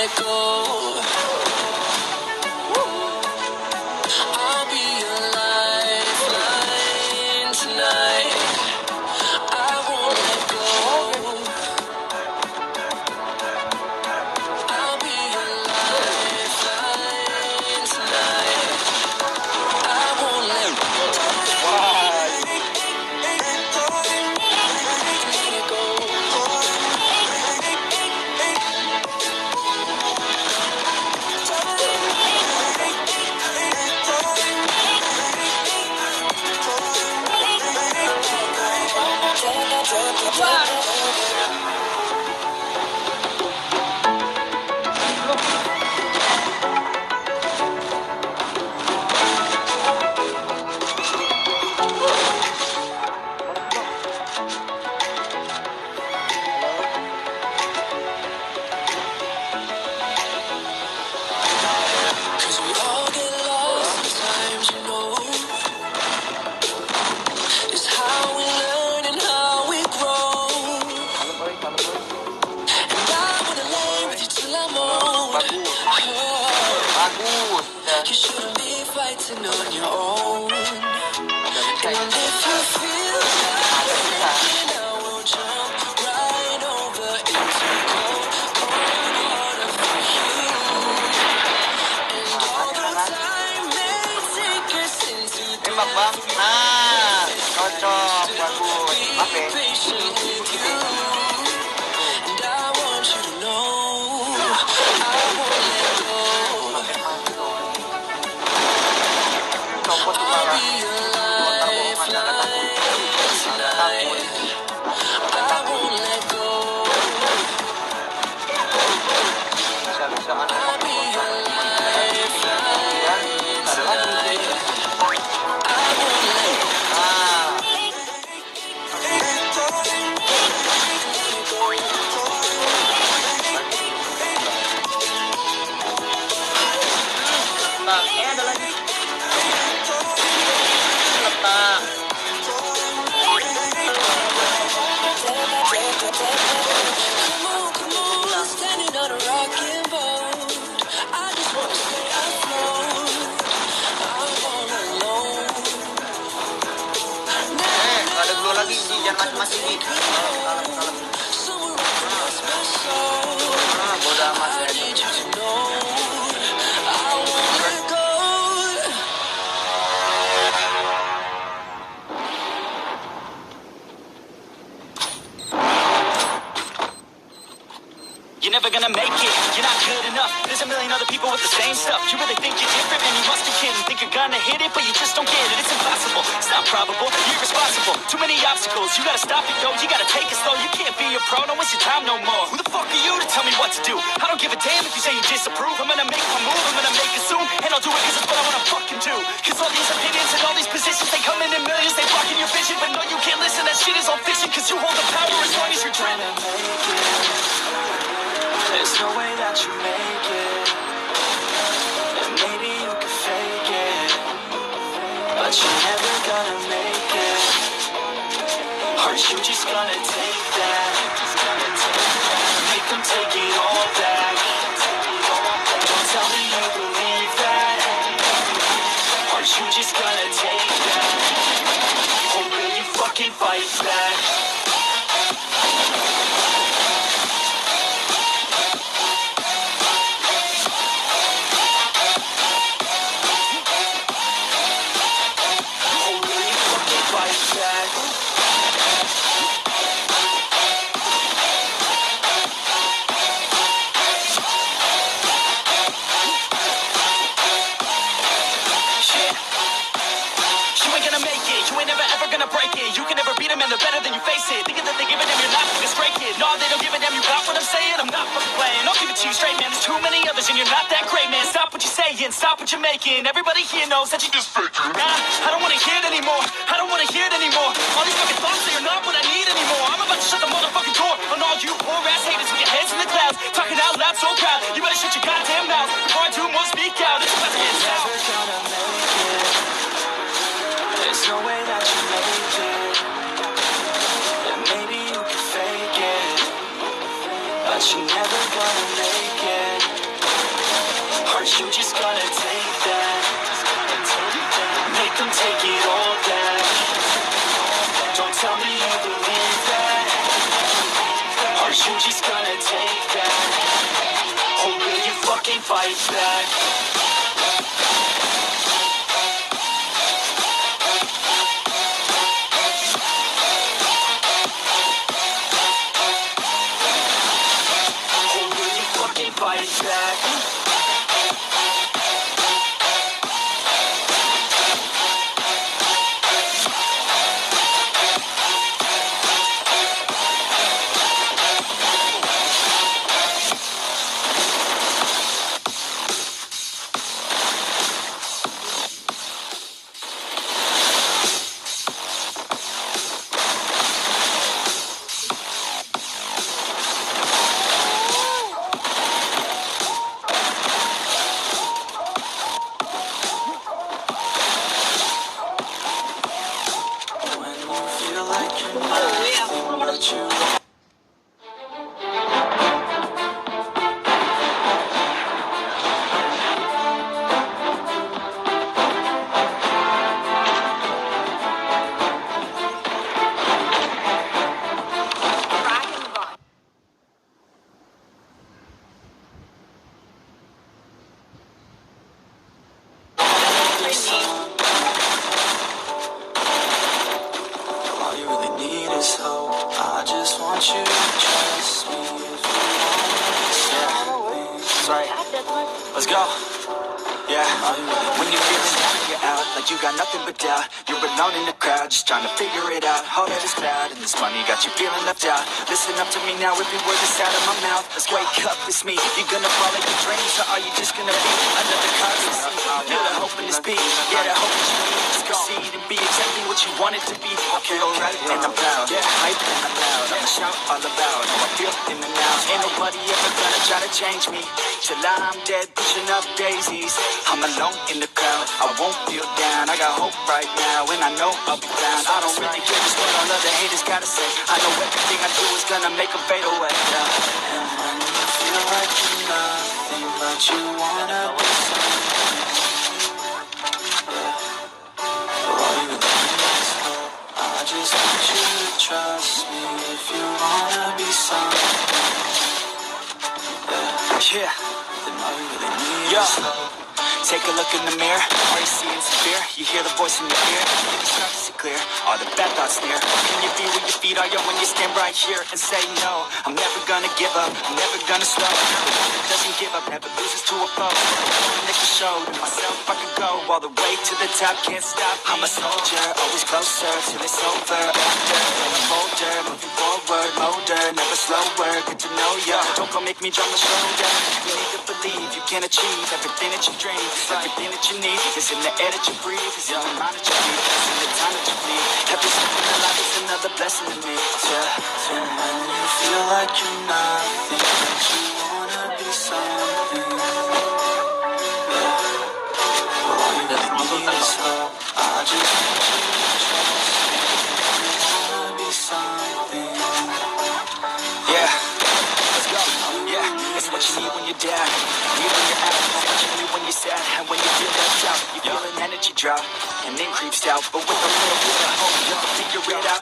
let go. I'll be your lifeline tonight. I won't let go. I'll be your lifeline tonight. I won't let go. You shouldn't be fighting on your own. And if you feel like I will jump right over into cold water for you. And although time may take us into the be patient with you. And I want you to know I won't let go. I'll be your lifeline tonight. I won't let go. I'll be your lifeline tonight. I won't let go. Come on, standing on a rocking boat. I just wanna stay afloat. I'm all alone. Ada dua lagi di jangan masing-masing. Bodoh amat ya. You're never gonna make it, you're not good enough. There's a million other people with the same stuff. You really think you're different, man, you must be kidding. Think you're gonna hit it, but you just don't get it. It's impossible, it's not probable, you're irresponsible. Too many obstacles, you gotta stop it, yo. You gotta take it slow, you can't be a pro, don't waste your time no more. Who the fuck are you to tell me what to do? I don't give a damn if you say you disapprove. I'm gonna make my move, I'm gonna make it soon. And I'll do it cause it's what I wanna fucking do. Cause all these opinions and all these positions, they come in millions, they blocking your vision. But no, you can't listen, that shit is all fiction. Cause you hold the power as long as you're trying to make it. There's no way that you make it. And maybe you can fake it, but you're never gonna make it. Aren't you just gonna take that? Make them take it all back. Don't tell me you believe that. Aren't you just gonna take that? Or will you fucking fight back? And you're not that great, man. Stop what you're saying, stop what you're making. Everybody here knows that you just fake it. Nah, I don't wanna hear it anymore. I don't wanna hear it anymore. All these fucking thoughts, they are not what I need anymore. I'm about to shut the motherfucking door on all you poor ass haters with your heads in the clouds, talking out loud so proud. You better shut your goddamn mouth before I do more speak out. It's about to get out. Never gonna make it. There's no way that you make it. And maybe you can fake it, but you're never gonna make it. you just gonna take that? Make them take it all back. Don't tell me you believe that. Are you just gonna take that? Or will you fucking fight back? Or will you fucking fight back? When you feel like you're nothing but you. All you really need is hope. I just want you to trust me if you want me. That's right. Let's go. Yeah. When you're feeling down, you're out like you got nothing but doubt. You're alone in the crowd, just trying to figure it out. All that is bad, and this money got you feeling left out. Listen up to me now, every word that's out of my mouth. Let's wake up, it's me. You gonna follow your dreams, or are you just gonna be another card to see? You're the hope in this beat. Yeah, the hope that you need to succeed and be exactly what you want it to be. Okay, alright, and I'm proud. Yeah, hype and I'm loud. I'ma shout all about how I feel in the now. Ain't nobody ever gonna try to change me. Till I'm dead, pushing up daisies. I'm alone in the crowd, I won't feel down. I got hope right now, and I know I'll be found. I don't really care just what all other haters gotta say. I know everything I do is gonna make them fade away. And when you feel like you're nothing, but you wanna be something. All you need is hope. I just want you to trust me if you wanna be something. Yeah, then all you really need is hope. Take a look in the mirror, are you seeing some fear? You hear the voice in your ear, you can start to see clear. All the bad thoughts near. Can you be where your feet are? Yeah, when you stand right here and say no, I'm never gonna give up, I'm never gonna stop. The one that doesn't give up never loses to a foe. I'm make a show to myself I can go all the way to the top, can't stop. I'm a soldier, always closer till it's over. After, I'm older, moving forward, motor, never slower. Good to know ya, don't go make me drop my shoulder. You need to believe you can achieve everything that you dream. Everything that you need is in the air that you breathe. It's in the mind that you feel. It's in the time that you bleed. Every step in the life is another blessing to me. So when you feel like you're nothing, but you wanna be something. All you really need is hope. I just want you to trust me. You wanna be something. Yeah. Let's go. Yeah. It's what you need when you're down. Need when you're out. It's what you need when you're sad. And when you feel left out, you feel an energy drop. And then creeps out. But with a little bit of hope, you can figure it out.